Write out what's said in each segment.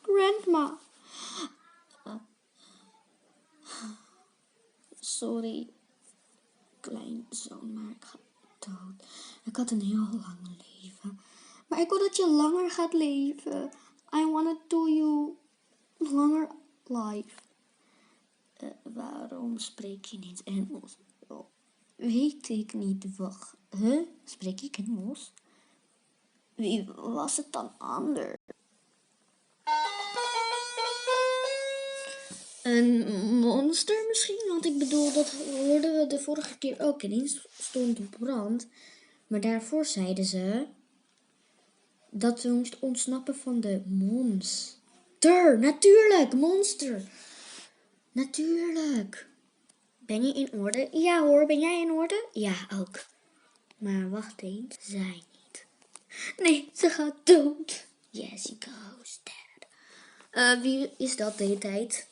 Grandma. Sorry, kleinzoon, maar ik ga dood. Ik had een heel lang leven. Maar ik wil dat je langer gaat leven. I want to do you longer life. Waarom spreek je niet Engels? Oh, weet ik niet. Wacht. Spreek ik Engels? Wie was het dan anders? Een monster misschien? Want ik bedoel, dat hoorden we de vorige keer ook. Ineens stond op brand. Maar daarvoor zeiden ze dat we moesten ontsnappen van de monster. Natuurlijk, monster. Natuurlijk. Ben je in orde? Ja hoor, ben jij in orde? Ja, ook. Maar wacht eens, zij niet. Nee, ze gaat dood. Yes, she goes dead. Wie is dat de hele tijd?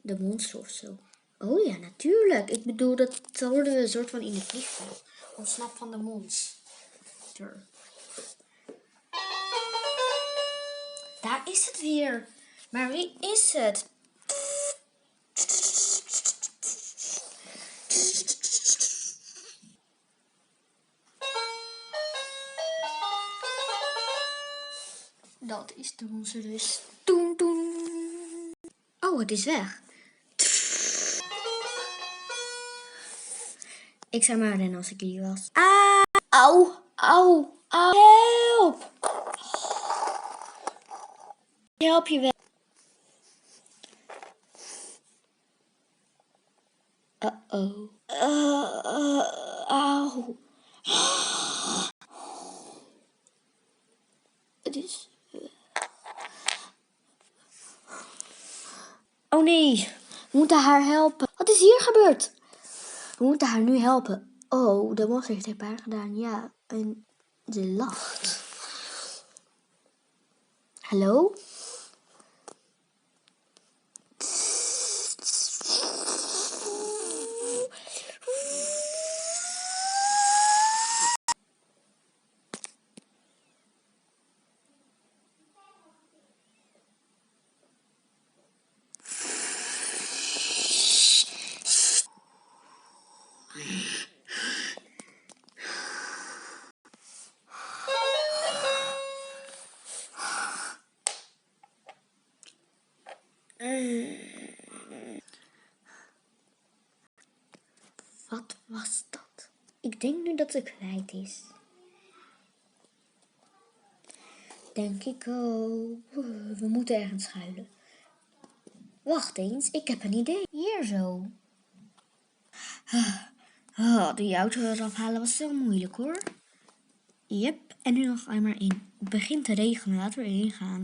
De monster of zo. Oh ja, natuurlijk. Ik bedoel, dat hoorden we een soort van in de vliegtuig. Ontsnap van de monster. Daar is het weer. Maar wie is het? Dat is de monster dus. Toen, toen. Oh, het is weg. Ik zou maar rennen als ik hier was. Auw. Help. Help je wel. Uh-oh. Auw. Het is... Oh nee, we moeten haar helpen. Wat is hier gebeurd? We moeten haar nu helpen. Oh, de monster heeft haar gedaan. Ja, en ze lacht. Hallo? Wat was dat? Ik denk nu dat ze kwijt is. Denk ik ook. We moeten ergens schuilen. Wacht eens, ik heb een idee. Hier zo. Die auto eraf halen was zo moeilijk hoor. Yep, en nu nog einmal in. Het begint te regenen, laten we erin gaan.